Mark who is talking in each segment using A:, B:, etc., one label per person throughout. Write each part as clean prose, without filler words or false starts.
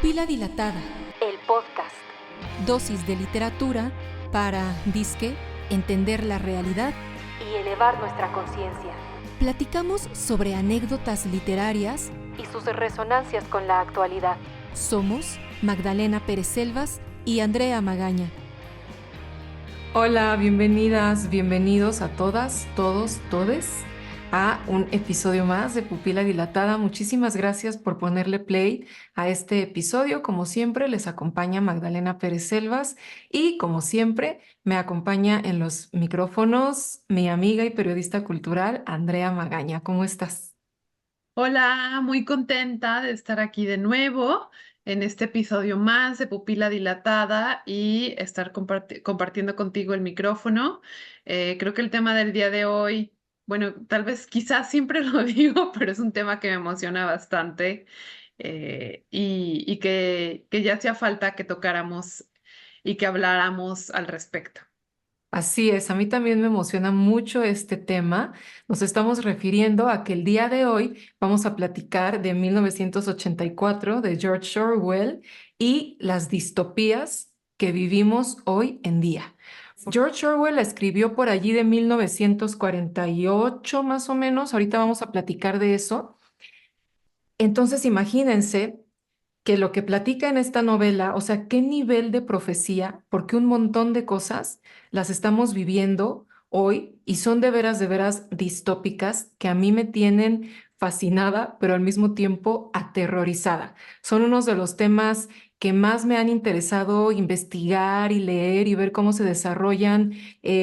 A: Pupila Dilatada,
B: el podcast.
A: Dosis de literatura para, disque, entender la realidad
B: Y elevar nuestra conciencia.
A: Platicamos sobre anécdotas literarias
B: Y sus resonancias con la actualidad.
A: Somos Magdalena Pérez Selvas y Andrea Magaña.
C: Hola, bienvenidas, bienvenidos a todas, todos, todes a un episodio más de Pupila Dilatada. Muchísimas gracias por ponerle play a este episodio. Como siempre, les acompaña Magdalena Pérez Selvas y como siempre, me acompaña en los micrófonos mi amiga y periodista cultural, Andrea Magaña. ¿Cómo estás?
D: Hola, muy contenta de estar aquí de nuevo en este episodio más de Pupila Dilatada y estar compartiendo contigo el micrófono. Creo que el tema del día de hoy, bueno, tal vez quizás siempre lo digo, pero es un tema que me emociona bastante y que ya hacía falta que tocáramos y que habláramos al respecto.
C: Así es, a mí también me emociona mucho este tema. Nos estamos refiriendo a que el día de hoy vamos a platicar de 1984 de George Orwell y las distopías que vivimos hoy en día. George Orwell la escribió por allí de 1948 más o menos. Ahorita vamos a platicar de eso. Entonces, imagínense que lo que platica en esta novela, o sea, qué nivel de profecía, porque un montón de cosas las estamos viviendo hoy y son de veras distópicas que a mí me tienen fascinada, pero al mismo tiempo aterrorizada. Son unos de los temas que más me han interesado investigar y leer y ver cómo se desarrollan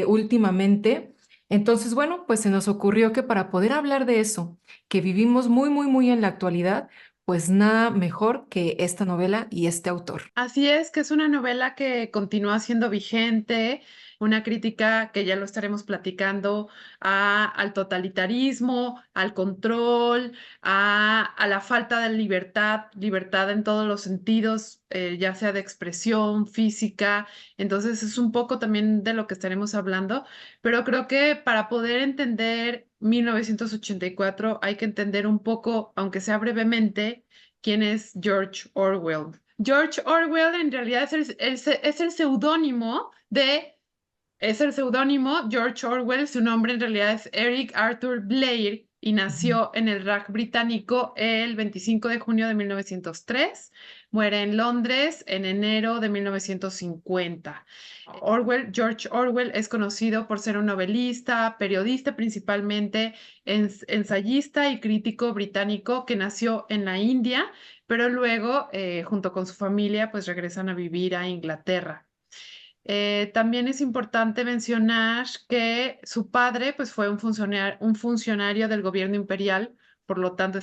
C: últimamente. Entonces, bueno, pues se nos ocurrió que para poder hablar de eso, que vivimos muy en la actualidad, pues nada mejor que esta novela y este autor.
D: Así es, que es una novela que continúa siendo vigente, una crítica que ya lo estaremos platicando al totalitarismo, al control, a la falta de libertad, libertad en todos los sentidos, ya sea de expresión física. Entonces es un poco también de lo que estaremos hablando, pero creo que para poder entender 1984 hay que entender un poco, aunque sea brevemente, quién es George Orwell. George Orwell en realidad es el seudónimo George Orwell. Su nombre en realidad es Eric Arthur Blair y nació en el RAC británico el 25 de junio de 1903. Muere en Londres en enero de 1950. George Orwell es conocido por ser un novelista, periodista principalmente, ensayista y crítico británico que nació en la India, pero luego, junto con su familia, pues regresan a vivir a Inglaterra. También es importante mencionar que su padre pues, fue un funcionario del gobierno imperial, por lo tanto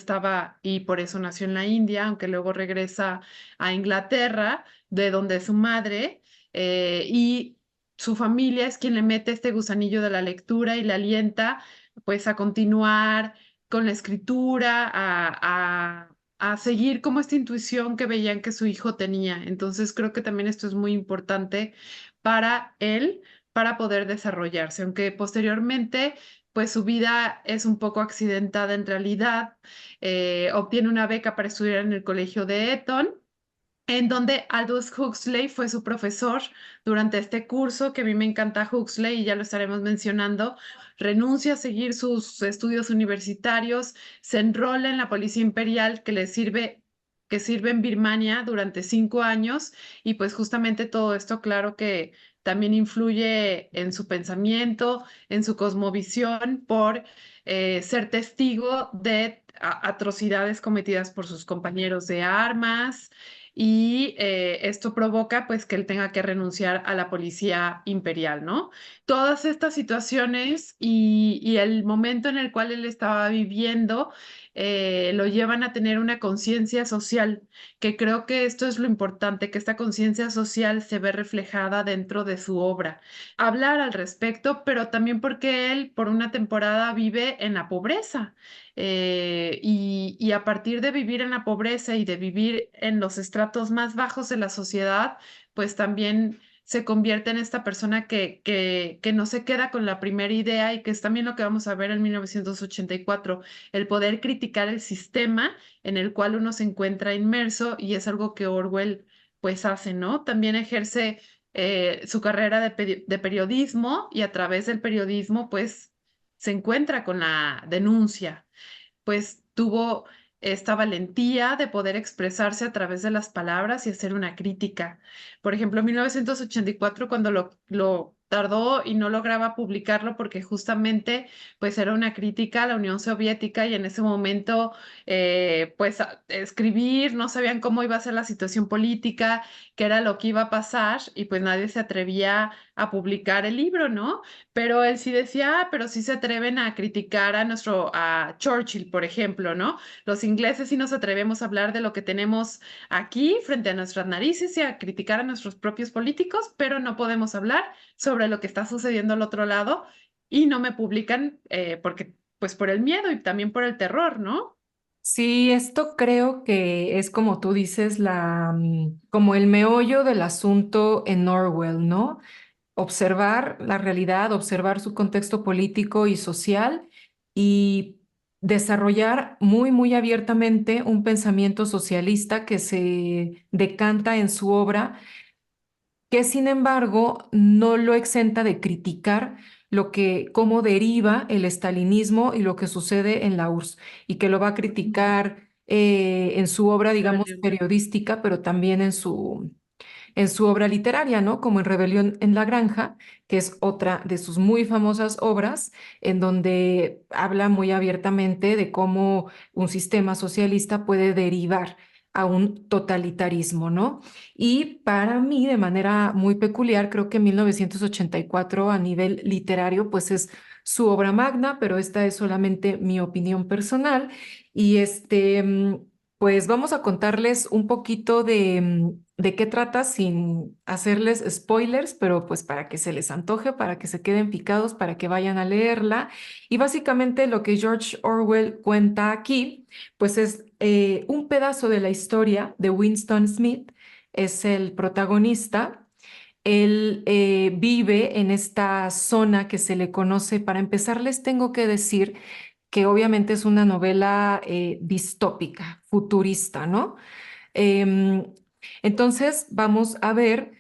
D: y por eso nació en la India, aunque luego regresa a Inglaterra, de donde es su madre, y su familia es quien le mete este gusanillo de la lectura y le alienta pues a continuar con la escritura, a seguir como esta intuición que veían que su hijo tenía. Entonces creo que también esto es muy importante para él, para poder desarrollarse, aunque posteriormente pues su vida es un poco accidentada en realidad. Obtiene una beca para estudiar en el colegio de Eton, en donde Aldous Huxley fue su profesor durante este curso, que a mí me encanta Huxley y ya lo estaremos mencionando. Renuncia a seguir sus estudios universitarios, se enrola en la Policía Imperial que sirve en Birmania durante 5 años, y pues justamente todo esto, claro que también influye en su pensamiento, en su cosmovisión, por ser testigo de atrocidades cometidas por sus compañeros de armas, y esto provoca pues que él tenga que renunciar a la Policía Imperial, ¿no? Todas estas situaciones y el momento en el cual él estaba viviendo lo llevan a tener una conciencia social, que creo que esto es lo importante, que esta conciencia social se ve reflejada dentro de su obra. Hablar al respecto, pero también porque él por una temporada vive en la pobreza. Y a partir de vivir en la pobreza y de vivir en los estratos más bajos de la sociedad, pues también se convierte en esta persona que no se queda con la primera idea y que es también lo que vamos a ver en 1984, el poder criticar el sistema en el cual uno se encuentra inmerso y es algo que Orwell pues hace, ¿no? También ejerce su carrera de periodismo y a través del periodismo pues se encuentra con la denuncia, pues tuvo esta valentía de poder expresarse a través de las palabras y hacer una crítica. Por ejemplo, en 1984, cuando lo tardó y no lograba publicarlo porque justamente pues era una crítica a la Unión Soviética y en ese momento pues escribir, no sabían cómo iba a ser la situación política, qué era lo que iba a pasar y pues nadie se atrevía a publicar el libro, ¿no? Pero él sí decía, pero sí se atreven a criticar a Churchill, por ejemplo, ¿no? Los ingleses sí nos atrevemos a hablar de lo que tenemos aquí frente a nuestras narices y a criticar a nuestros propios políticos, pero no podemos hablar sobre lo que está sucediendo al otro lado y no me publican porque, pues por el miedo y también por el terror, ¿no?
C: Sí, esto creo que es como tú dices, como el meollo del asunto en Orwell, ¿no? Observar la realidad, observar su contexto político y social y desarrollar muy, muy abiertamente un pensamiento socialista que se decanta en su obra, que sin embargo no lo exenta de criticar cómo deriva el estalinismo y lo que sucede en la URSS, y que lo va a criticar en su obra, digamos, periodística, pero también en su obra literaria, ¿no? Como en Rebelión en la Granja, que es otra de sus muy famosas obras, en donde habla muy abiertamente de cómo un sistema socialista puede derivar a un totalitarismo, ¿no? Y para mí, de manera muy peculiar, creo que 1984 a nivel literario, pues es su obra magna, pero esta es solamente mi opinión personal. Y pues vamos a contarles un poquito de qué trata sin hacerles spoilers, pero pues para que se les antoje, para que se queden picados, para que vayan a leerla. Y básicamente lo que George Orwell cuenta aquí, pues es un pedazo de la historia de Winston Smith, es el protagonista. Él vive en esta zona que se le conoce. Para empezar, les tengo que decir que obviamente es una novela distópica, futurista, ¿no? Em, entonces, vamos a ver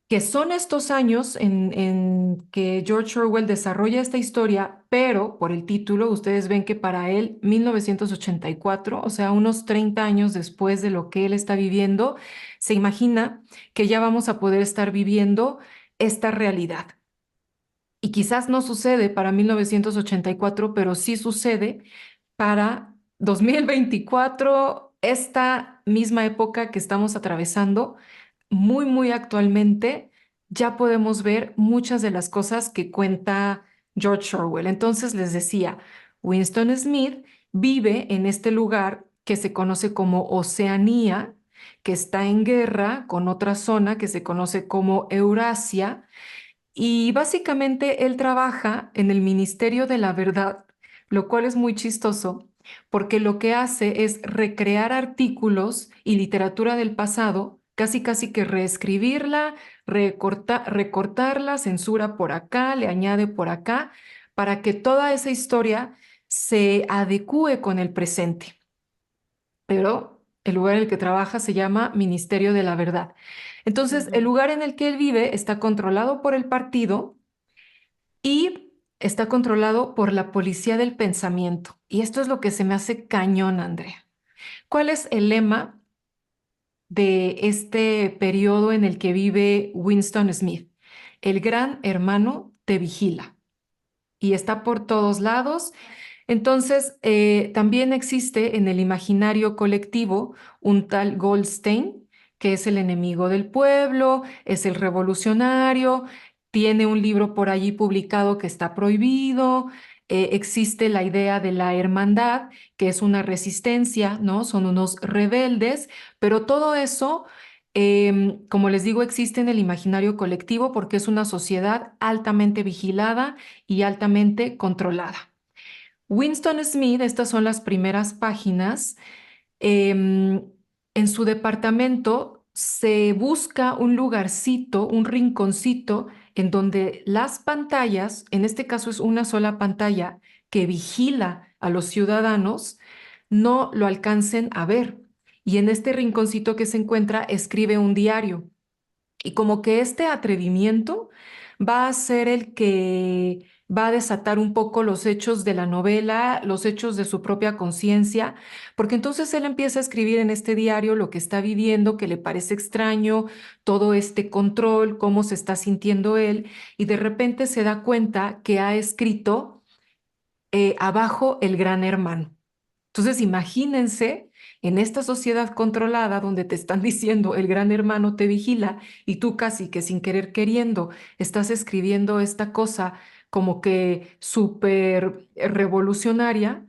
C: que son estos años en que George Orwell desarrolla esta historia, pero por el título, ustedes ven que para él 1984, o sea, unos 30 años después de lo que él está viviendo, se imagina que ya vamos a poder estar viviendo esta realidad. Y quizás no sucede para 1984, pero sí sucede para 2024, esta misma época que estamos atravesando, muy, muy actualmente, ya podemos ver muchas de las cosas que cuenta George Orwell. Entonces les decía, Winston Smith vive en este lugar que se conoce como Oceanía, que está en guerra con otra zona que se conoce como Eurasia, y básicamente él trabaja en el Ministerio de la Verdad, lo cual es muy chistoso porque lo que hace es recrear artículos y literatura del pasado, casi casi que reescribirla, recortarla, censura por acá, le añade por acá, para que toda esa historia se adecúe con el presente. Pero el lugar en el que trabaja se llama Ministerio de la Verdad. Entonces, el lugar en el que él vive está controlado por el partido y está controlado por la policía del pensamiento. Y esto es lo que se me hace cañón, Andrea. ¿Cuál es el lema de este periodo en el que vive Winston Smith? El gran hermano te vigila y está por todos lados. Entonces, también existe en el imaginario colectivo un tal Goldstein, que es el enemigo del pueblo, es el revolucionario, tiene un libro por allí publicado que está prohibido. Existe la idea de la hermandad, que es una resistencia, ¿no? Son unos rebeldes, pero todo eso, como les digo, existe en el imaginario colectivo porque es una sociedad altamente vigilada y altamente controlada. Winston Smith, estas son las primeras páginas. En su departamento se busca un lugarcito, un rinconcito en donde las pantallas, en este caso es una sola pantalla que vigila a los ciudadanos, no lo alcancen a ver. Y en este rinconcito que se encuentra escribe un diario. Y como que este atrevimiento va a ser el que va a desatar un poco los hechos de la novela, los hechos de su propia conciencia, porque entonces él empieza a escribir en este diario lo que está viviendo, que le parece extraño, todo este control, cómo se está sintiendo él, y de repente se da cuenta que ha escrito abajo el gran hermano. Entonces, imagínense en esta sociedad controlada donde te están diciendo el gran hermano te vigila y tú casi que sin querer queriendo estás escribiendo esta cosa como que súper revolucionaria,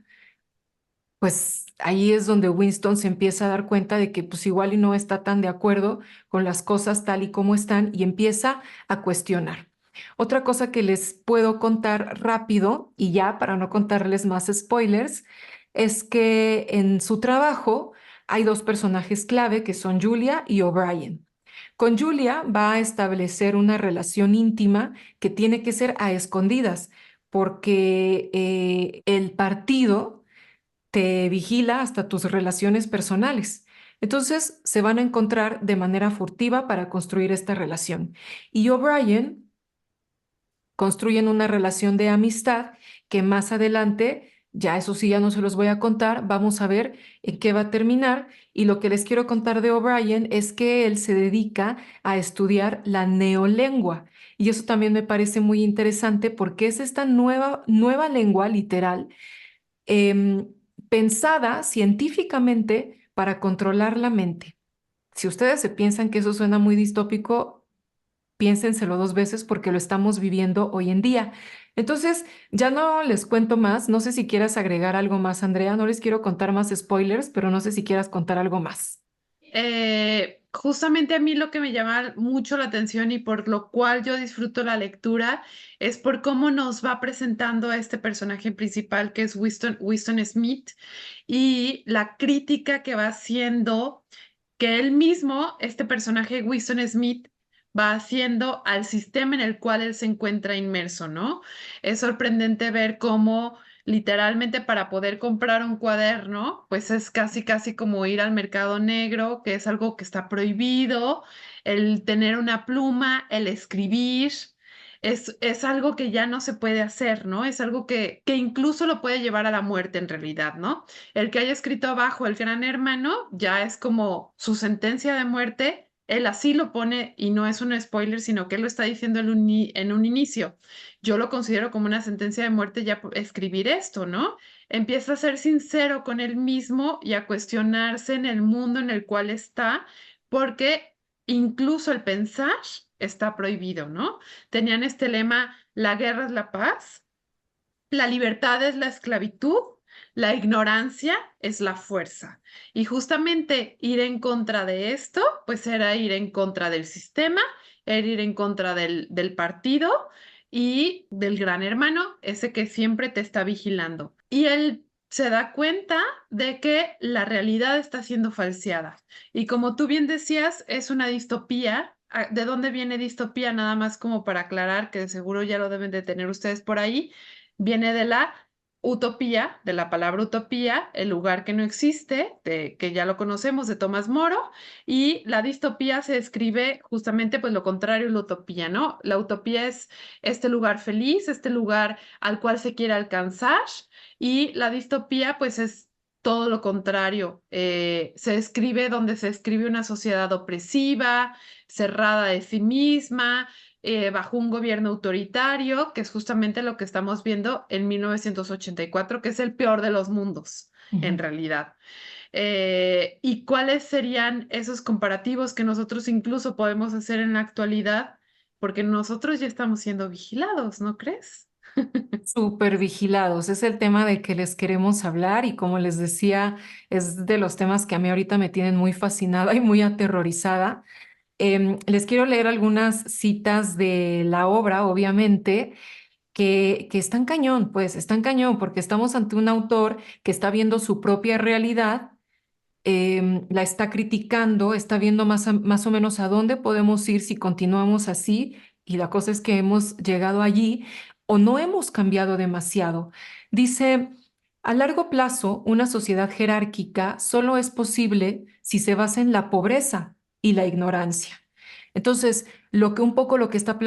C: pues ahí es donde Winston se empieza a dar cuenta de que pues igual y no está tan de acuerdo con las cosas tal y como están y empieza a cuestionar. Otra cosa que les puedo contar rápido y ya para no contarles más spoilers es que en su trabajo hay dos personajes clave que son Julia y O'Brien. Con Julia va a establecer una relación íntima que tiene que ser a escondidas porque el partido te vigila hasta tus relaciones personales. Entonces se van a encontrar de manera furtiva para construir esta relación. Y O'Brien construyen una relación de amistad que más adelante, ya eso sí, ya no se los voy a contar, vamos a ver en qué va a terminar. Y lo que les quiero contar de O'Brien es que él se dedica a estudiar la neolengua. Y eso también me parece muy interesante porque es esta nueva lengua literal em, pensada científicamente para controlar la mente. Si ustedes se piensan que eso suena muy distópico, piénsenselo dos veces porque lo estamos viviendo hoy en día. Entonces, ya no les cuento más. No sé si quieras agregar algo más, Andrea. No les quiero contar más spoilers, pero no sé si quieras contar algo más.
D: Justamente a mí lo que me llama mucho la atención y por lo cual yo disfruto la lectura es por cómo nos va presentando a este personaje principal que es Winston Smith y la crítica que va haciendo que él mismo, este personaje Winston Smith, va haciendo al sistema en el cual él se encuentra inmerso, ¿no? Es sorprendente ver cómo literalmente para poder comprar un cuaderno, pues es casi, casi como ir al mercado negro, que es algo que está prohibido, el tener una pluma, el escribir. Es algo que ya no se puede hacer, ¿no? Es algo que incluso lo puede llevar a la muerte en realidad, ¿no? El que haya escrito abajo el gran hermano ya es como su sentencia de muerte. Él así lo pone y no es un spoiler, sino que él lo está diciendo en un inicio. Yo lo considero como una sentencia de muerte ya por escribir esto, ¿no? Empieza a ser sincero con él mismo y a cuestionarse en el mundo en el cual está, porque incluso el pensar está prohibido, ¿no? Tenían este lema, la guerra es la paz, la libertad es la esclavitud, la ignorancia es la fuerza. Y justamente ir en contra de esto, pues era ir en contra del sistema, era ir en contra del partido y del gran hermano, ese que siempre te está vigilando. Y él se da cuenta de que la realidad está siendo falseada. Y como tú bien decías, es una distopía. ¿De dónde viene distopía? Nada más como para aclarar, que de seguro ya lo deben de tener ustedes por ahí. Viene de la utopía, de la palabra utopía, el lugar que no existe, que ya lo conocemos, de Tomás Moro, y la distopía se describe justamente pues lo contrario a la utopía, ¿no? La utopía es este lugar feliz, este lugar al cual se quiere alcanzar, y la distopía pues es todo lo contrario. Se describe donde se describe una sociedad opresiva, cerrada de sí misma, bajo un gobierno autoritario, que es justamente lo que estamos viendo en 1984, que es el peor de los mundos, en
C: Ujú.
D: realidad. ¿Y cuáles serían esos comparativos que nosotros incluso podemos hacer en la actualidad? Porque nosotros ya estamos siendo vigilados, ¿no crees?
C: Súper vigilados. Es el tema de que les queremos hablar y como les decía, es de los temas que a mí ahorita me tienen muy fascinada y muy aterrorizada. Les quiero leer algunas citas de la obra, obviamente, que están cañón, pues están cañón, porque estamos ante un autor que está viendo su propia realidad la está criticando, está viendo más o menos a dónde podemos ir si continuamos así, y la cosa es que hemos llegado allí o no hemos cambiado demasiado. Dice, a largo plazo, una sociedad jerárquica solo es posible si se basa en la pobreza y la ignorancia. Entonces, un poco lo que está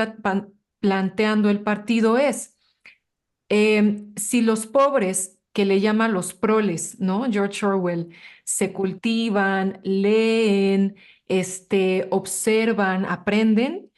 C: planteando el partido es, si los pobres, que le llama los proles, ¿no? George Orwell, se cultivan, leen, observan, aprenden,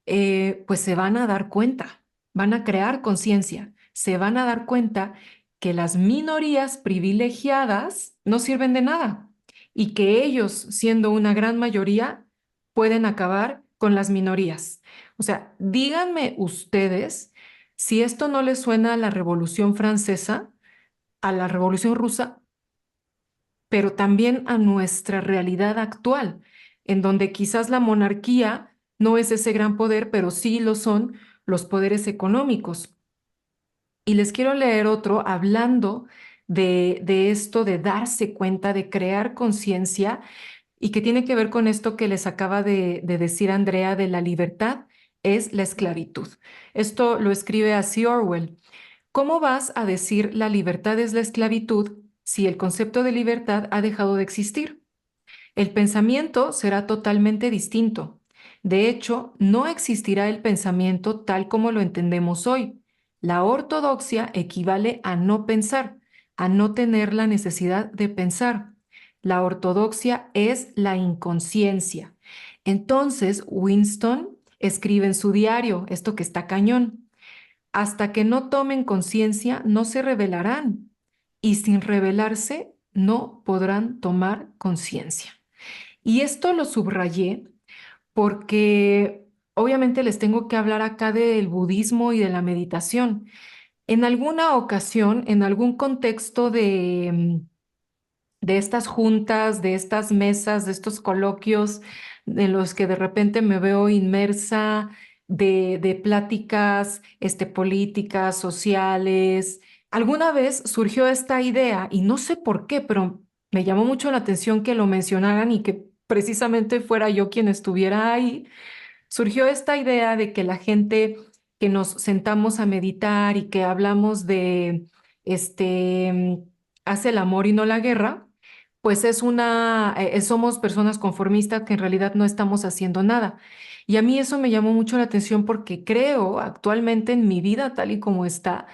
C: pues se van a dar cuenta, van a crear conciencia, se van a dar cuenta que las minorías privilegiadas no sirven de nada y que ellos, siendo una gran mayoría, pueden acabar con las minorías. O sea, díganme ustedes si esto no les suena a la Revolución Francesa, a la Revolución Rusa, pero también a nuestra realidad actual, en donde quizás la monarquía no es ese gran poder, pero sí lo son los poderes económicos. Y les quiero leer otro hablando de esto de darse cuenta, de crear conciencia, y que tiene que ver con esto que les acaba de decir Andrea de la libertad, es la esclavitud. Esto lo escribe así Orwell. ¿Cómo vas a decir la libertad es la esclavitud si el concepto de libertad ha dejado de existir? El pensamiento será totalmente distinto. De hecho, no existirá el pensamiento tal como lo entendemos hoy. La ortodoxia equivale a no pensar, a no tener la necesidad de pensar. La ortodoxia es la inconsciencia. Entonces, Winston escribe en su diario, esto que está cañón, hasta que no tomen conciencia, no se revelarán, y sin revelarse, no podrán tomar conciencia. Y esto lo subrayé porque obviamente les tengo que hablar acá del budismo y de la meditación. En alguna ocasión, en algún contexto de estas juntas, de estas mesas, de estos coloquios en los que de repente me veo inmersa de pláticas políticas, sociales. Alguna vez surgió esta idea y no sé por qué, pero me llamó mucho la atención que lo mencionaran y que precisamente fuera yo quien estuviera ahí. Surgió esta idea de que la gente que nos sentamos a meditar y que hablamos de hace el amor y no la guerra, pues somos personas conformistas que en realidad no estamos haciendo nada. Y a mí eso me llamó mucho la atención porque creo actualmente en mi vida tal y como está,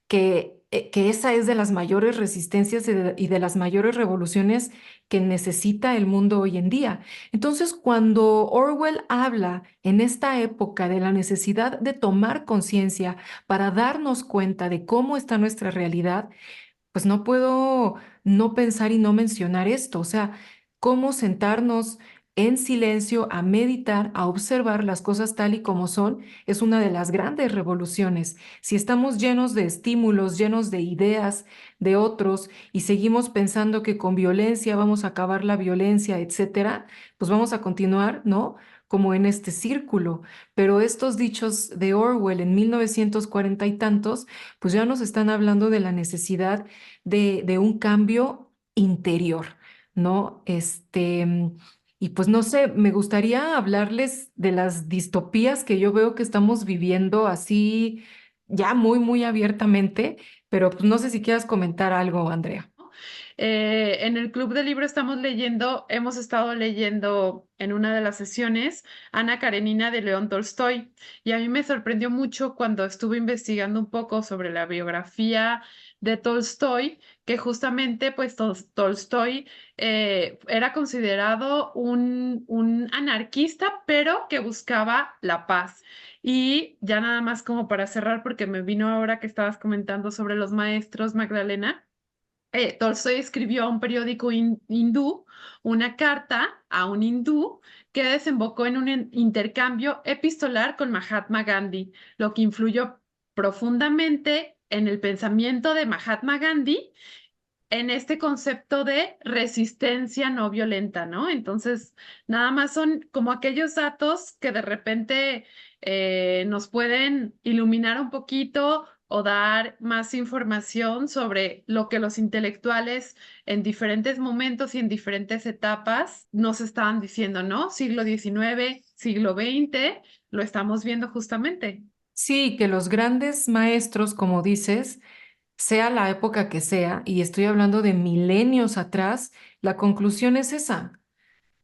C: que esa es de las mayores resistencias y de las mayores revoluciones que necesita el mundo hoy en día. Entonces, cuando Orwell habla en esta época de la necesidad de tomar conciencia para darnos cuenta de cómo está nuestra realidad, pues no puedo no pensar y no mencionar esto, o sea, cómo sentarnos en silencio a meditar, a observar las cosas tal y como son, es una de las grandes revoluciones. Si estamos llenos de estímulos, llenos de ideas de otros y seguimos pensando que con violencia vamos a acabar la violencia, etcétera, pues vamos a continuar, ¿no? Como en este círculo. Pero estos dichos de Orwell en 1940 y tantos, pues ya nos están hablando de la necesidad de un cambio interior, ¿no? Y pues no sé, me gustaría hablarles de las distopías que yo veo que estamos viviendo así ya muy, muy abiertamente, pero pues no sé si quieras comentar algo, Andrea.
D: En el Club de Libro hemos estado leyendo en una de las sesiones Ana Karenina de León Tolstoy, y a mí me sorprendió mucho cuando estuve investigando un poco sobre la biografía de Tolstoy, que justamente pues Tolstoy era considerado un anarquista, pero que buscaba la paz. Y ya nada más como para cerrar, porque me vino ahora que estabas comentando sobre los maestros, Magdalena. Tolstoy escribió a un periódico hindú una carta a un hindú que desembocó en un intercambio epistolar con Mahatma Gandhi, lo que influyó profundamente en el pensamiento de Mahatma Gandhi en este concepto de resistencia no violenta, ¿no? Entonces, nada más son como aquellos datos que de repente nos pueden iluminar un poquito o dar más información sobre lo que los intelectuales en diferentes momentos y en diferentes etapas nos estaban diciendo, ¿no? Siglo XIX, siglo XX, lo estamos viendo justamente.
C: Sí, que los grandes maestros, como dices, sea la época que sea, y estoy hablando de milenios atrás, la conclusión es esa.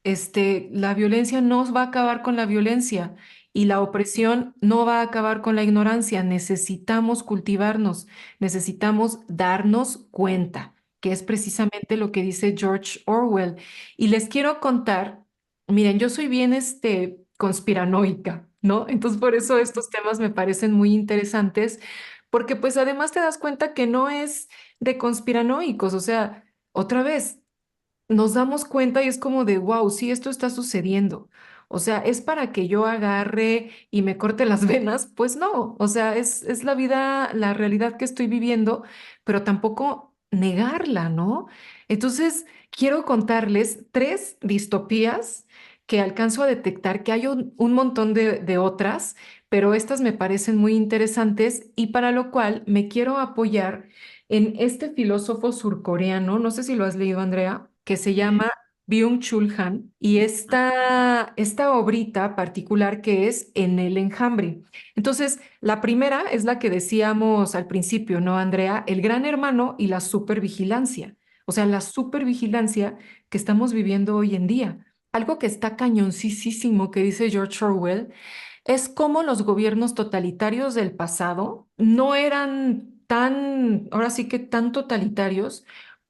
C: La violencia no va a acabar con la violencia y la opresión no va a acabar con la ignorancia. Necesitamos cultivarnos, necesitamos darnos cuenta, que es precisamente lo que dice George Orwell. Y les quiero contar, miren, yo soy bien conspiranoica, ¿no? Entonces por eso estos temas me parecen muy interesantes, porque pues además te das cuenta que no es de conspiranoicos, o sea, otra vez nos damos cuenta y es como de, wow, sí, esto está sucediendo. O sea, ¿es para que yo agarre y me corte las venas? Pues no, o sea, es la vida, la realidad que estoy viviendo, pero tampoco negarla, ¿no? Entonces, quiero contarles tres distopías que alcanzo a detectar, que hay un montón de otras, pero estas me parecen muy interesantes y para lo cual me quiero apoyar en este filósofo surcoreano, no sé si lo has leído, Andrea, que se llama Byung-Chul Han, y esta obrita particular que es En el enjambre. Entonces, la primera es la que decíamos al principio, ¿no, Andrea? El gran hermano y la supervigilancia. O sea, la supervigilancia que estamos viviendo hoy en día. Algo que está cañoncísimo que dice George Orwell es cómo los gobiernos totalitarios del pasado no eran tan, ahora sí que tan totalitarios,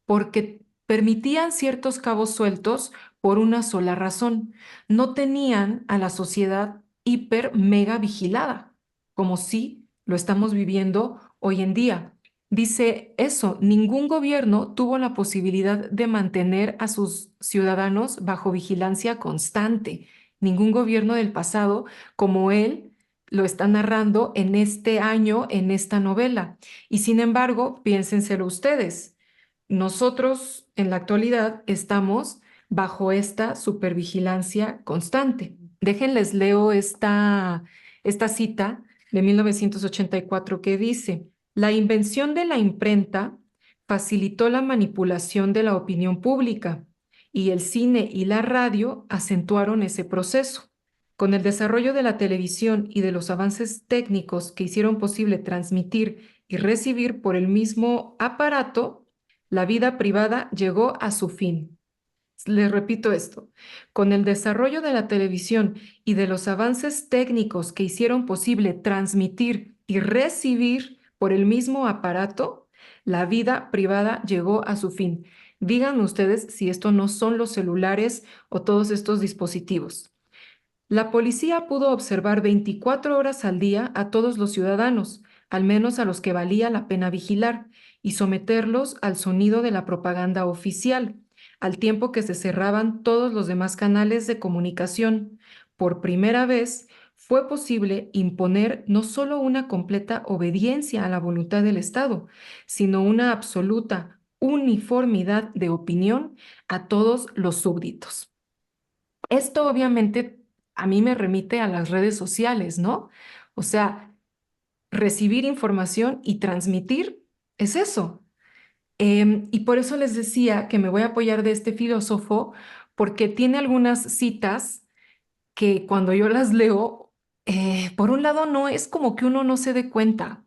C: porque permitían ciertos cabos sueltos por una sola razón. No tenían a la sociedad hiper mega vigilada, como si lo estamos viviendo hoy en día. Dice eso, ningún gobierno tuvo la posibilidad de mantener a sus ciudadanos bajo vigilancia constante. Ningún gobierno del pasado como él lo está narrando en este año, en esta novela. Y sin embargo, piénsenselo ustedes, nosotros en la actualidad estamos bajo esta supervigilancia constante. Déjenles leo esta cita de 1984 que dice, la invención de la imprenta facilitó la manipulación de la opinión pública y el cine y la radio acentuaron ese proceso. Con el desarrollo de la televisión y de los avances técnicos que hicieron posible transmitir y recibir por el mismo aparato, la vida privada llegó a su fin. Les repito esto, con el desarrollo de la televisión y de los avances técnicos que hicieron posible transmitir y recibir por el mismo aparato, la vida privada llegó a su fin. Díganme ustedes si esto no son los celulares o todos estos dispositivos. La policía pudo observar 24 horas al día a todos los ciudadanos, al menos a los que valía la pena vigilar, y someterlos al sonido de la propaganda oficial, al tiempo que se cerraban todos los demás canales de comunicación. Por primera vez fue posible imponer no solo una completa obediencia a la voluntad del Estado, sino una absoluta uniformidad de opinión a todos los súbditos. Esto obviamente a mí me remite a las redes sociales, ¿no? O sea, recibir información y transmitir es eso. Y por eso les decía que me voy a apoyar de este filósofo porque tiene algunas citas que cuando yo las leo, por un lado no es como que uno no se dé cuenta,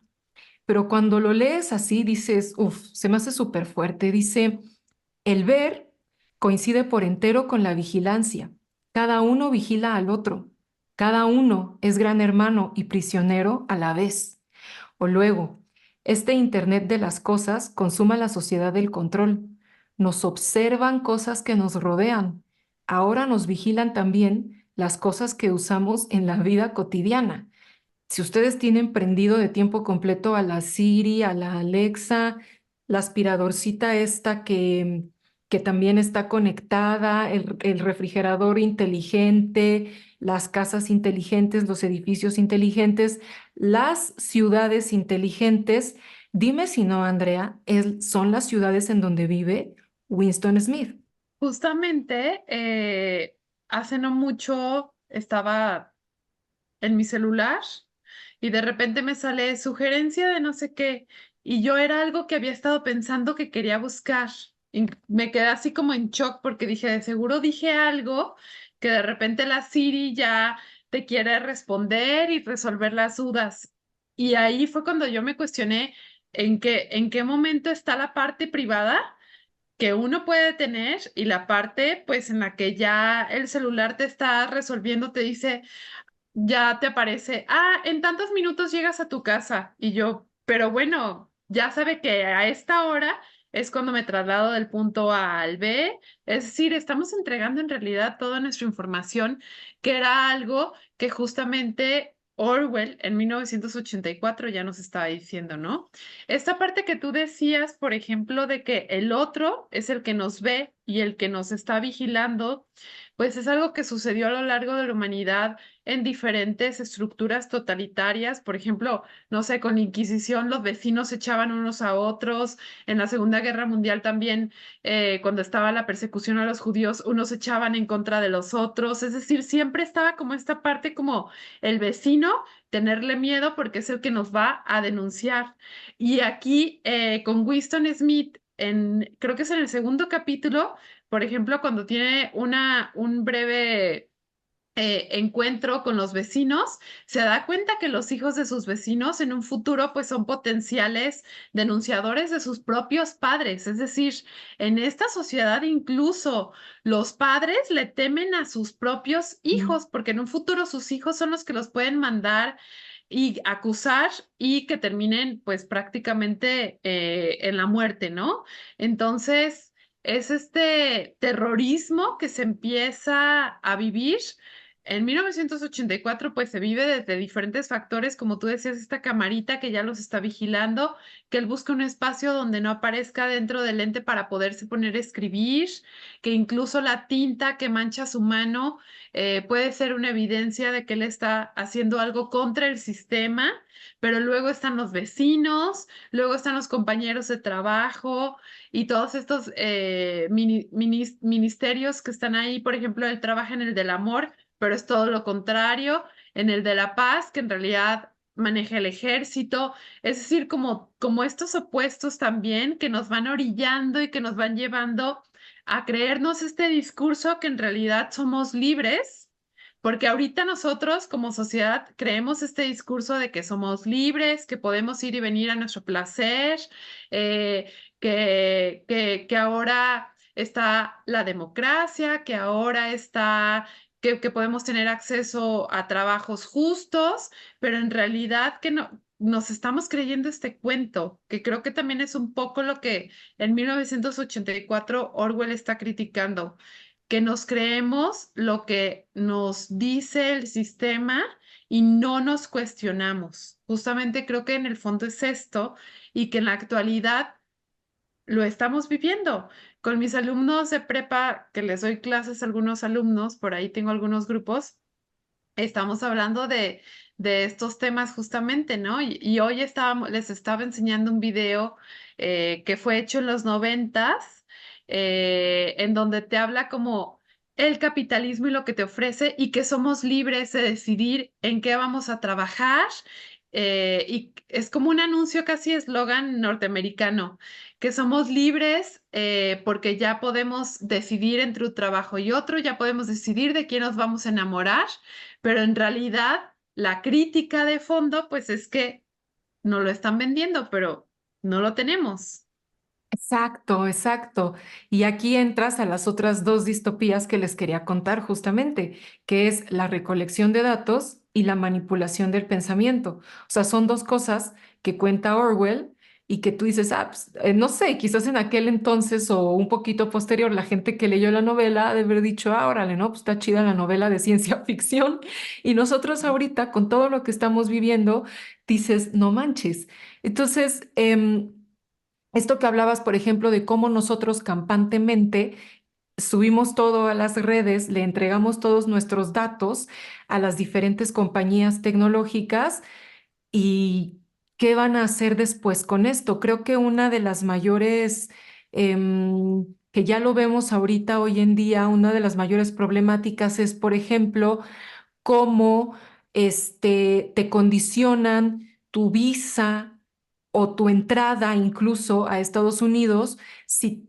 C: pero cuando lo lees así dices, uff, se me hace súper fuerte. Dice, el ver coincide por entero con la vigilancia. Cada uno vigila al otro. Cada uno es gran hermano y prisionero a la vez. O luego, este Internet de las cosas consuma la sociedad del control. Nos observan cosas que nos rodean. Ahora nos vigilan también las cosas que usamos en la vida cotidiana. Si ustedes tienen prendido de tiempo completo a la Siri, a la Alexa, la aspiradorcita esta que también está conectada, el refrigerador inteligente, las casas inteligentes, los edificios inteligentes, las ciudades inteligentes, dime si no, Andrea, son las ciudades en donde vive Winston Smith.
D: Justamente, hace no mucho estaba en mi celular y de repente me sale sugerencia de no sé qué, y yo era algo que había estado pensando que quería buscar. Y me quedé así como en shock porque dije, de seguro dije algo que de repente la Siri ya te quiere responder y resolver las dudas. Y ahí fue cuando yo me cuestioné en qué momento está la parte privada que uno puede tener y la parte pues en la que ya el celular te está resolviendo, te dice, ya te aparece, en tantos minutos llegas a tu casa. Y yo, pero bueno, ya sabe que a esta hora es cuando me traslado del punto A al B. Es decir, estamos entregando en realidad toda nuestra información, que era algo que justamente Orwell en 1984 ya nos estaba diciendo, ¿no? Esta parte que tú decías, por ejemplo, de que el otro es el que nos ve y el que nos está vigilando, pues es algo que sucedió a lo largo de la humanidad en diferentes estructuras totalitarias. Por ejemplo, no sé, con la Inquisición los vecinos se echaban unos a otros. En la Segunda Guerra Mundial también, cuando estaba la persecución a los judíos, unos se echaban en contra de los otros. Es decir, siempre estaba como esta parte como el vecino, tenerle miedo porque es el que nos va a denunciar. Y aquí con Winston Smith, creo que es en el segundo capítulo, por ejemplo, cuando tiene un breve encuentro con los vecinos, se da cuenta que los hijos de sus vecinos en un futuro pues son potenciales denunciadores de sus propios padres. Es decir, en esta sociedad incluso los padres le temen a sus propios hijos porque en un futuro sus hijos son los que los pueden mandar y acusar y que terminen pues prácticamente en la muerte, ¿no? Entonces, es este terrorismo que se empieza a vivir. En 1984, pues se vive desde diferentes factores, como tú decías, esta camarita que ya los está vigilando, que él busca un espacio donde no aparezca dentro del lente para poderse poner a escribir, que incluso la tinta que mancha su mano puede ser una evidencia de que él está haciendo algo contra el sistema, pero luego están los vecinos, luego están los compañeros de trabajo y todos estos ministerios que están ahí. Por ejemplo, él trabaja en el del amor, pero es todo lo contrario, en el de la paz, que en realidad maneja el ejército, es decir, como estos opuestos también que nos van orillando y que nos van llevando a creernos este discurso que en realidad somos libres, porque ahorita nosotros como sociedad creemos este discurso de que somos libres, que podemos ir y venir a nuestro placer, que ahora está la democracia, que ahora está que podemos tener acceso a trabajos justos, pero en realidad que no, nos estamos creyendo este cuento, que creo que también es un poco lo que en 1984 Orwell está criticando, que nos creemos lo que nos dice el sistema y no nos cuestionamos. Justamente creo que en el fondo es esto y que en la actualidad lo estamos viviendo. Con mis alumnos de prepa, que les doy clases a algunos alumnos, por ahí tengo algunos grupos, estamos hablando de estos temas justamente, ¿no? Y hoy les estaba enseñando un video que fue hecho en los 90s, en donde te habla como el capitalismo y lo que te ofrece y que somos libres de decidir en qué vamos a trabajar. Y es como un anuncio casi eslogan norteamericano, que somos libres porque ya podemos decidir entre un trabajo y otro, ya podemos decidir de quién nos vamos a enamorar, pero en realidad la crítica de fondo pues es que no lo están vendiendo, pero no lo tenemos.
C: Exacto, exacto. Y aquí entras a las otras dos distopías que les quería contar justamente, que es la recolección de datos y la manipulación del pensamiento. O sea, son dos cosas que cuenta Orwell y que tú dices, pues, no sé, quizás en aquel entonces o un poquito posterior, la gente que leyó la novela ha de haber dicho, órale, ¿no? Pues está chida la novela de ciencia ficción. Y nosotros ahorita, con todo lo que estamos viviendo, dices, no manches. Entonces, esto que hablabas, por ejemplo, de cómo nosotros campantemente subimos todo a las redes, le entregamos todos nuestros datos a las diferentes compañías tecnológicas y qué van a hacer después con esto. Creo que una de las mayores, que ya lo vemos ahorita hoy en día, una de las mayores problemáticas es, por ejemplo, cómo te condicionan tu visa o tu entrada incluso a Estados Unidos si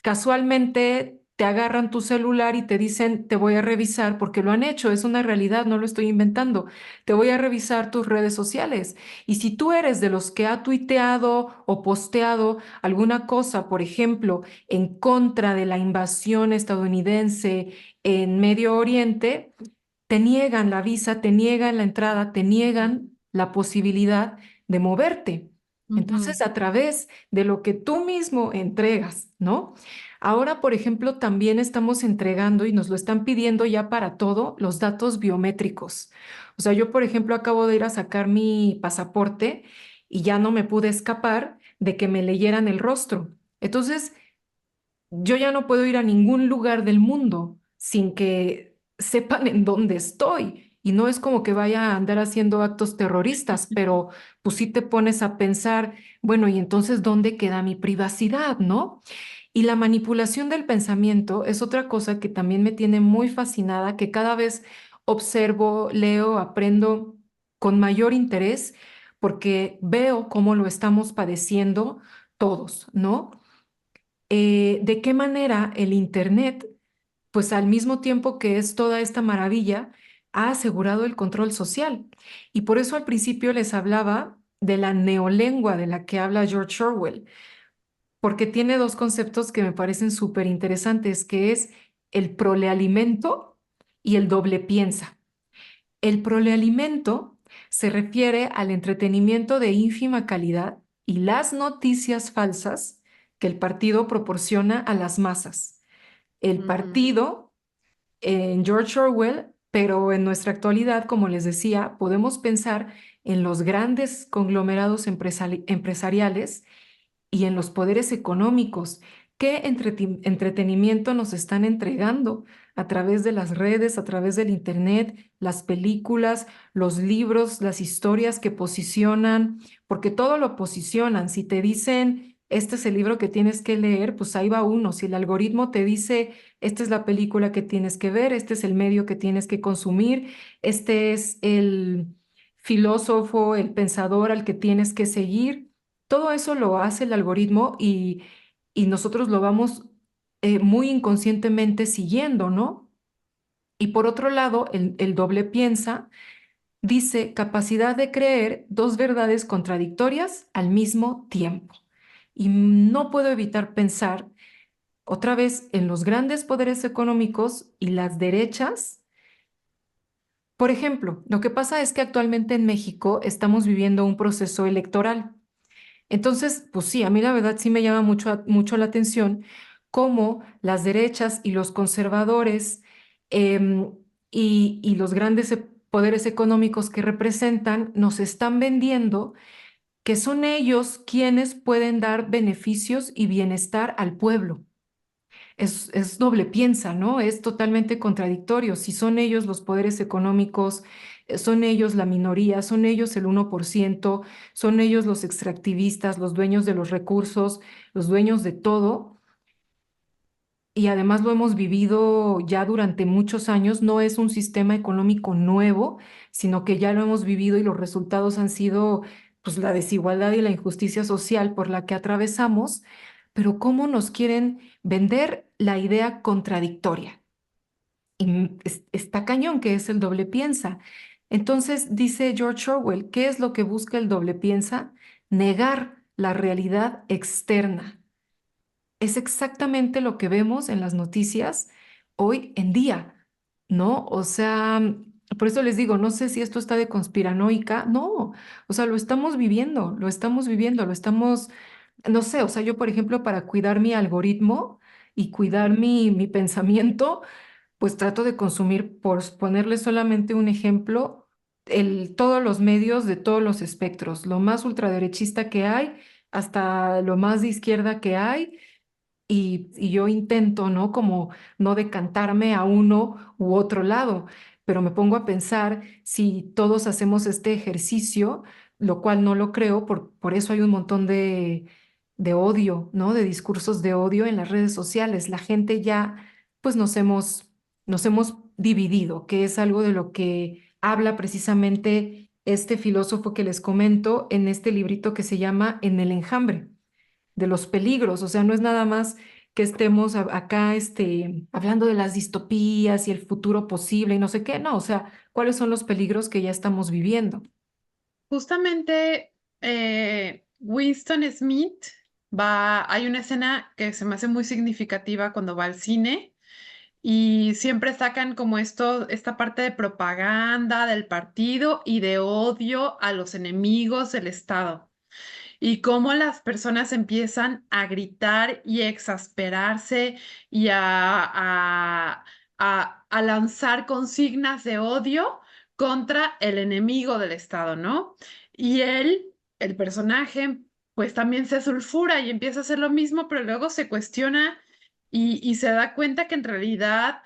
C: casualmente te agarran tu celular y te dicen, te voy a revisar, porque lo han hecho, es una realidad, no lo estoy inventando, te voy a revisar tus redes sociales. Y si tú eres de los que ha tuiteado o posteado alguna cosa, por ejemplo, en contra de la invasión estadounidense en Medio Oriente, te niegan la visa, te niegan la entrada, te niegan la posibilidad de moverte.
D: Ujú,
C: Entonces, a través de lo que tú mismo entregas, ¿no? Ahora, por ejemplo, también estamos entregando y nos lo están pidiendo ya para todo los datos biométricos. O sea, yo, por ejemplo, acabo de ir a sacar mi pasaporte y ya no me pude escapar de que me leyeran el rostro. Entonces, yo ya no puedo ir a ningún lugar del mundo sin que sepan en dónde estoy. Y no es como que vaya a andar haciendo actos terroristas, pero pues sí te pones a pensar, bueno, ¿y entonces dónde queda mi privacidad, no? Y la manipulación del pensamiento es otra cosa que también me tiene muy fascinada, que cada vez observo, leo, aprendo con mayor interés, porque veo cómo lo estamos padeciendo todos, ¿no? ¿De qué manera el Internet, pues al mismo tiempo que es toda esta maravilla, ha asegurado el control social? Y por eso al principio les hablaba de la neolengua de la que habla George Orwell, porque tiene dos conceptos que me parecen súper interesantes, que es el prolealimento y el doble piensa. El prolealimento se refiere al entretenimiento de ínfima calidad y las noticias falsas que el partido proporciona a las masas. El
D: ujú,
C: partido, en George Orwell, pero en nuestra actualidad, como les decía, podemos pensar en los grandes conglomerados empresariales y en los poderes económicos. ¿Qué entretenimiento nos están entregando a través de las redes, a través del Internet, las películas, los libros, las historias que posicionan? Porque todo lo posicionan. Si te dicen, este es el libro que tienes que leer, pues ahí va uno. Si el algoritmo te dice, esta es la película que tienes que ver, este es el medio que tienes que consumir, este es el filósofo, el pensador al que tienes que seguir, todo eso lo hace el algoritmo y nosotros lo vamos muy inconscientemente siguiendo, ¿no? Y por otro lado, el doble piensa, dice capacidad de creer dos verdades contradictorias al mismo tiempo. Y no puedo evitar pensar otra vez en los grandes poderes económicos y las derechas. Por ejemplo, lo que pasa es que actualmente en México estamos viviendo un proceso electoral. Entonces, pues sí, a mí la verdad sí me llama mucho la atención cómo las derechas y los conservadores em, y los grandes poderes económicos que representan nos están vendiendo que son ellos quienes pueden dar beneficios y bienestar al pueblo. Es doble piensa, ¿no? Es totalmente contradictorio. Si son ellos los poderes económicos, son ellos la minoría, son ellos el 1%, son ellos los extractivistas, los dueños de los recursos, los dueños de todo. Y además lo hemos vivido ya durante muchos años. No es un sistema económico nuevo, sino que ya lo hemos vivido y los resultados han sido pues la desigualdad y la injusticia social por la que atravesamos. Pero ¿cómo nos quieren vender la idea contradictoria? Y está cañón que es el doble piensa. Entonces dice George Orwell, ¿qué es lo que busca el doble piensa? Negar la realidad externa. Es exactamente lo que vemos en las noticias hoy en día, ¿no? O sea, por eso les digo, no sé si esto está de conspiranoica, no, o sea, lo estamos viviendo, lo estamos viviendo, lo estamos, no sé, o sea, yo, por ejemplo, para cuidar mi algoritmo y cuidar mi pensamiento, pues trato de consumir, por ponerle solamente un ejemplo, todos los medios de todos los espectros, lo más ultraderechista que hay hasta lo más de izquierda que hay y yo intento, ¿no? Como no decantarme a uno u otro lado, pero me pongo a pensar si todos hacemos este ejercicio, lo cual no lo creo, por eso hay un montón de odio, ¿no? De discursos de odio en las redes sociales. La gente ya, pues nos hemos dividido, que es algo de lo que habla precisamente este filósofo que les comento en este librito que se llama En el enjambre, de los peligros. O sea, no es nada más que estemos acá hablando de las distopías y el futuro posible y no sé qué, no, o sea, cuáles son los peligros que ya estamos viviendo.
D: Justamente Winston Smith hay una escena que se me hace muy significativa cuando va al cine y siempre sacan como esta parte de propaganda del partido y de odio a los enemigos del Estado y cómo las personas empiezan a gritar y a exasperarse y a lanzar consignas de odio contra el enemigo del Estado, ¿no? Y él, el personaje, pues también se sulfura y empieza a hacer lo mismo, pero luego se cuestiona y se da cuenta que en realidad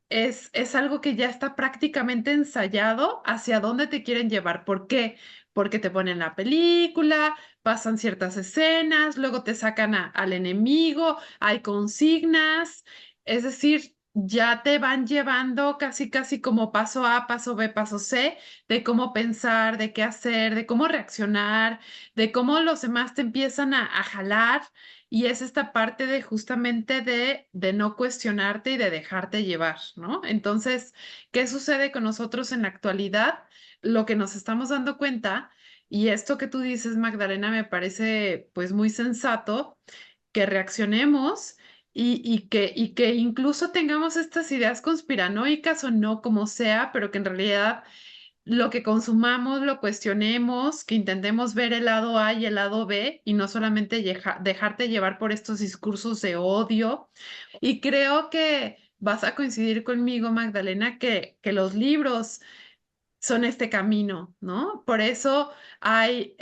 D: es algo que ya está prácticamente ensayado hacia dónde te quieren llevar. ¿Por qué? Porque te ponen la película, pasan ciertas escenas, luego te sacan al enemigo, hay consignas, es decir, ya te van llevando casi casi como paso A, paso B, paso C, de cómo pensar, de qué hacer, de cómo reaccionar, de cómo los demás te empiezan a jalar. Y es esta parte de justamente de no cuestionarte y de dejarte llevar, ¿no? Entonces, ¿qué sucede con nosotros en la actualidad? Lo que nos estamos dando cuenta, y esto que tú dices, Magdalena, me parece pues muy sensato, que reaccionemos y que incluso tengamos estas ideas conspiranoicas o no, como sea, pero que en realidad lo que consumamos, lo cuestionemos, que intentemos ver el lado A y el lado B y no solamente dejarte llevar por estos discursos de odio. Y creo que vas a coincidir conmigo, Magdalena, que los libros son este camino, ¿no? Por eso hay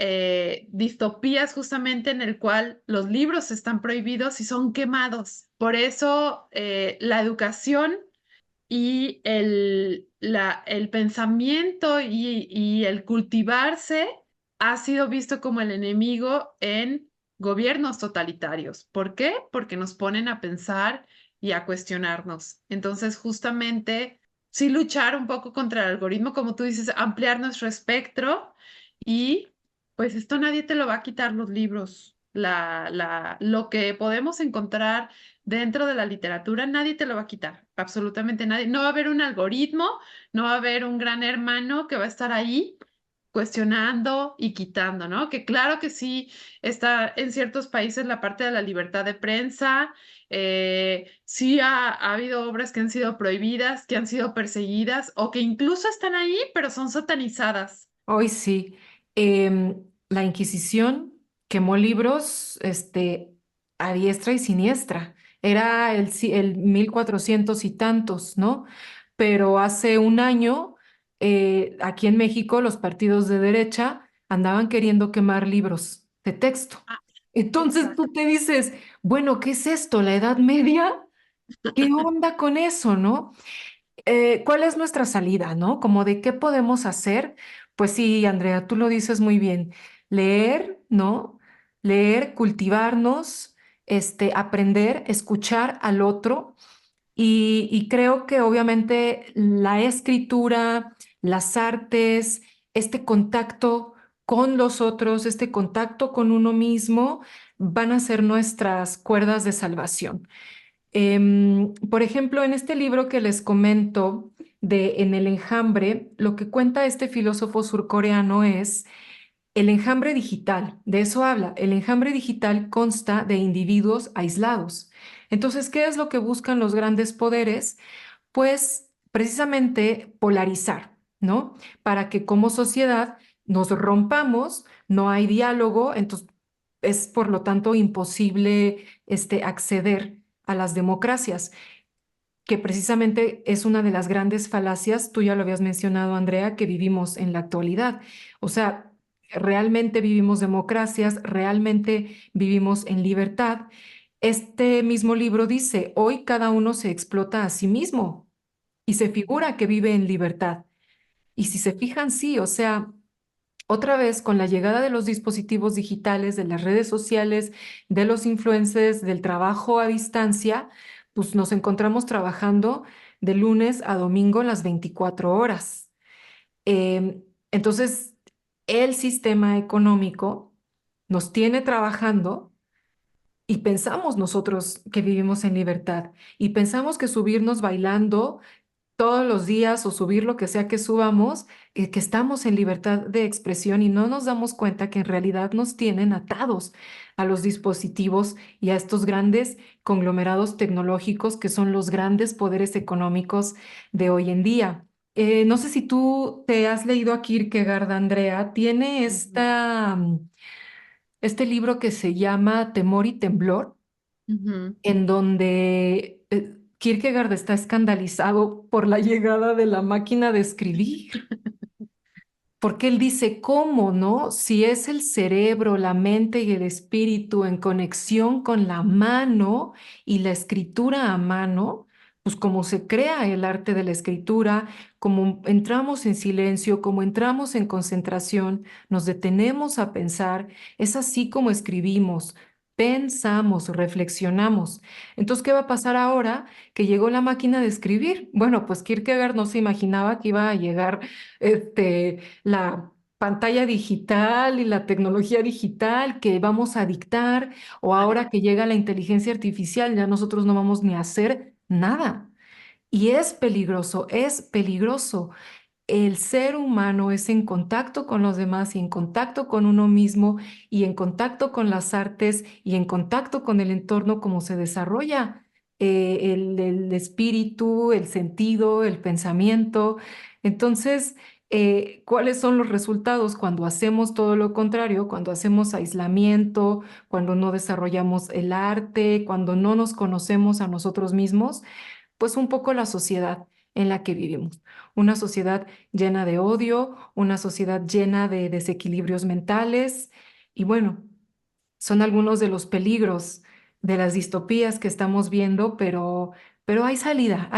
D: distopías justamente en el cual los libros están prohibidos y son quemados. Por eso la educación y el pensamiento y el cultivarse ha sido visto como el enemigo en gobiernos totalitarios. ¿Por qué? Porque nos ponen a pensar y a cuestionarnos. Entonces, justamente, sí luchar un poco contra el algoritmo, como tú dices, ampliar nuestro espectro y pues esto nadie te lo va a quitar los libros. Lo que podemos encontrar dentro de la literatura, nadie te lo va a quitar, absolutamente nadie. No va a haber un algoritmo, no va a haber un gran hermano que va a estar ahí cuestionando y quitando, ¿no? Que claro que sí está en ciertos países la parte de la libertad de prensa, sí ha habido obras que han sido prohibidas, que han sido perseguidas o que incluso están ahí, pero son satanizadas.
C: Hoy sí, la Inquisición quemó libros, a diestra y siniestra. Era el 1400 y tantos, ¿no? Pero hace un año, aquí en México, los partidos de derecha andaban queriendo quemar libros de texto.
D: Ah,
C: Entonces
D: exacto.
C: tú te dices, bueno, ¿qué es esto? ¿La Edad Media? ¿Qué onda con eso, no? ¿Cuál es nuestra salida, no? Como de qué podemos hacer. Pues sí, Andrea, tú lo dices muy bien. Leer, ¿no? Leer, cultivarnos, aprender, escuchar al otro. Y creo que obviamente la escritura, las artes, este contacto con los otros, este contacto con uno mismo, van a ser nuestras cuerdas de salvación. Por ejemplo, en este libro que les comento de En el enjambre, lo que cuenta este filósofo surcoreano es el enjambre digital. De eso habla. El enjambre digital consta de individuos aislados. Entonces, ¿qué es lo que buscan los grandes poderes? Pues precisamente polarizar, ¿no? Para que como sociedad nos rompamos, no hay diálogo, entonces es por lo tanto imposible acceder a las democracias, que precisamente es una de las grandes falacias, tú ya lo habías mencionado, Andrea, que vivimos en la actualidad. O sea, realmente vivimos democracias, realmente vivimos en libertad. Este mismo libro dice, hoy cada uno se explota a sí mismo y se figura que vive en libertad. Y si se fijan, sí, o sea, otra vez, con la llegada de los dispositivos digitales, de las redes sociales, de los influencers, del trabajo a distancia, pues nos encontramos trabajando de lunes a domingo las 24 horas. Entonces, el sistema económico nos tiene trabajando y pensamos nosotros que vivimos en libertad y pensamos que subirnos bailando todos los días o subir lo que sea que subamos, que estamos en libertad de expresión y no nos damos cuenta que en realidad nos tienen atados a los dispositivos y a estos grandes conglomerados tecnológicos que son los grandes poderes económicos de hoy en día. No sé si tú te has leído a Kierkegaard, Andrea, tiene
D: Ujú,
C: este libro que se llama Temor y Temblor,
D: ujú.
C: en donde Kierkegaard está escandalizado por la llegada de la máquina de escribir, porque él dice, ¿cómo, no? Si es el cerebro, la mente y el espíritu en conexión con la mano y la escritura a mano, pues como se crea el arte de la escritura, como entramos en silencio, como entramos en concentración, nos detenemos a pensar, es así como escribimos. Pensamos, reflexionamos. Entonces, ¿qué va a pasar ahora que llegó la máquina de escribir? Bueno, pues Kierkegaard no se imaginaba que iba a llegar la pantalla digital y la tecnología digital que vamos a dictar, o ahora que llega la inteligencia artificial, ya nosotros no vamos ni a hacer nada. Y es peligroso, es peligroso. El ser humano es en contacto con los demás y en contacto con uno mismo y en contacto con las artes y en contacto con el entorno como se desarrolla el espíritu, el sentido, el pensamiento. Entonces, ¿cuáles son los resultados cuando hacemos todo lo contrario? Cuando hacemos aislamiento, cuando no desarrollamos el arte, cuando no nos conocemos a nosotros mismos, pues un poco la sociedad en la que vivimos. Una sociedad llena de odio, una sociedad llena de desequilibrios mentales y bueno, son algunos de los peligros de las distopías que estamos viendo, pero hay salida,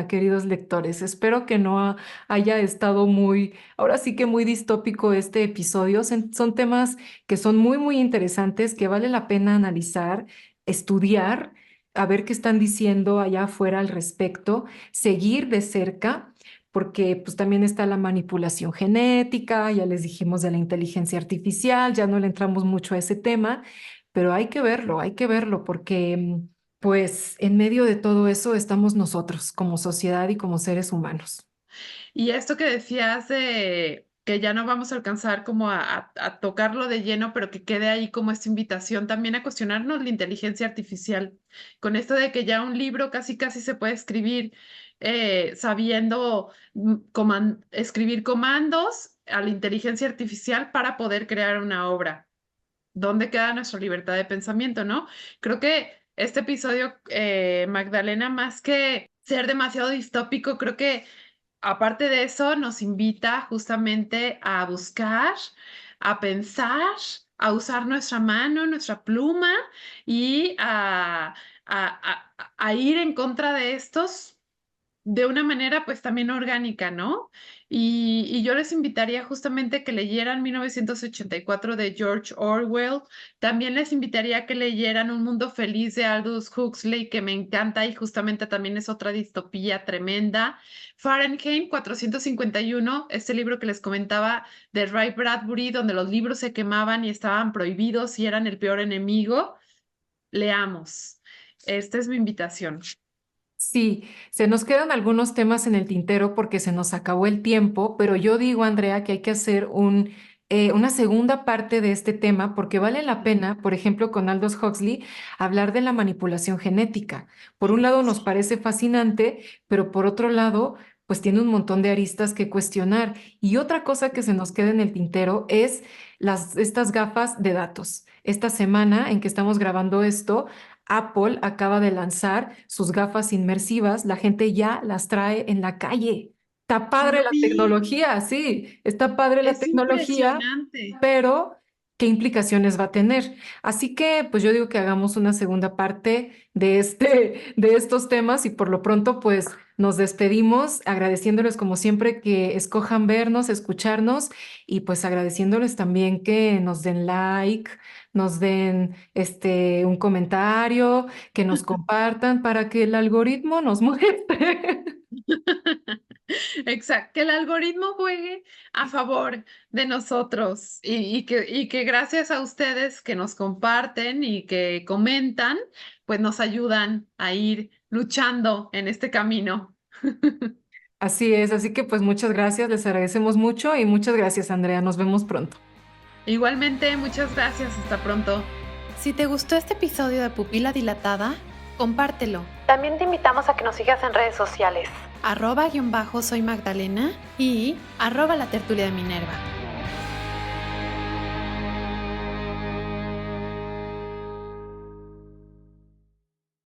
C: queridos lectores. Espero que no haya estado muy, ahora sí que muy distópico este episodio. Son temas que son muy, muy interesantes, que vale la pena analizar, estudiar, a ver qué están diciendo allá afuera al respecto, seguir de cerca porque pues también está la manipulación genética, ya les dijimos de la inteligencia artificial, ya no le entramos mucho a ese tema, pero hay que verlo, porque pues en medio de todo eso estamos nosotros como sociedad y como seres humanos.
D: Y esto que decías de que ya no vamos a alcanzar como a tocarlo de lleno, pero que quede ahí como esta invitación también a cuestionarnos la inteligencia artificial, con esto de que ya un libro casi casi se puede escribir sabiendo escribir comandos a la inteligencia artificial para poder crear una obra. ¿Dónde queda nuestra libertad de pensamiento, no? Creo que este episodio, Magdalena, más que ser demasiado distópico, creo que aparte de eso, nos invita justamente a buscar, a pensar, a usar nuestra mano, nuestra pluma y a ir en contra de estos de una manera pues también orgánica, ¿no? Y yo les invitaría justamente que leyeran 1984 de George Orwell. También les invitaría a que leyeran Un Mundo Feliz de Aldous Huxley, que me encanta y justamente también es otra distopía tremenda. Fahrenheit 451, este libro que les comentaba de Ray Bradbury, donde los libros se quemaban y estaban prohibidos y eran el peor enemigo. Leamos. Esta es mi invitación.
C: Sí, se nos quedan algunos temas en el tintero porque se nos acabó el tiempo, pero yo digo, Andrea, que hay que hacer una segunda parte de este tema porque vale la pena, por ejemplo, con Aldous Huxley, hablar de la manipulación genética. Por un lado nos parece fascinante, pero por otro lado, pues tiene un montón de aristas que cuestionar. Y otra cosa que se nos queda en el tintero es estas gafas de datos. Esta semana en que estamos grabando esto, Apple acaba de lanzar sus gafas inmersivas, la gente ya las trae en la calle. Está
D: Sí
C: padre
D: lo
C: la
D: vi.
C: tecnología, sí, está padre la
D: Es
C: tecnología,
D: impresionante.
C: pero ¿qué implicaciones va a tener? Así que, pues yo digo que hagamos una segunda parte de estos temas y por lo pronto, pues nos despedimos agradeciéndoles como siempre que escojan vernos, escucharnos y pues agradeciéndoles también que nos den like, nos den un comentario, que nos compartan para que el algoritmo nos muestre.
D: Exacto, que el algoritmo juegue a favor de nosotros y que gracias a ustedes que nos comparten y que comentan, pues nos ayudan a ir luchando en este camino.
C: Así es, así que pues muchas gracias, les agradecemos mucho y muchas gracias, Andrea. Nos vemos pronto.
D: Igualmente, muchas gracias, hasta pronto.
E: Si te gustó este episodio de Pupila Dilatada, compártelo.
B: También te invitamos a que nos sigas en redes sociales.
E: @_soy Magdalena y @la tertulia de Minerva.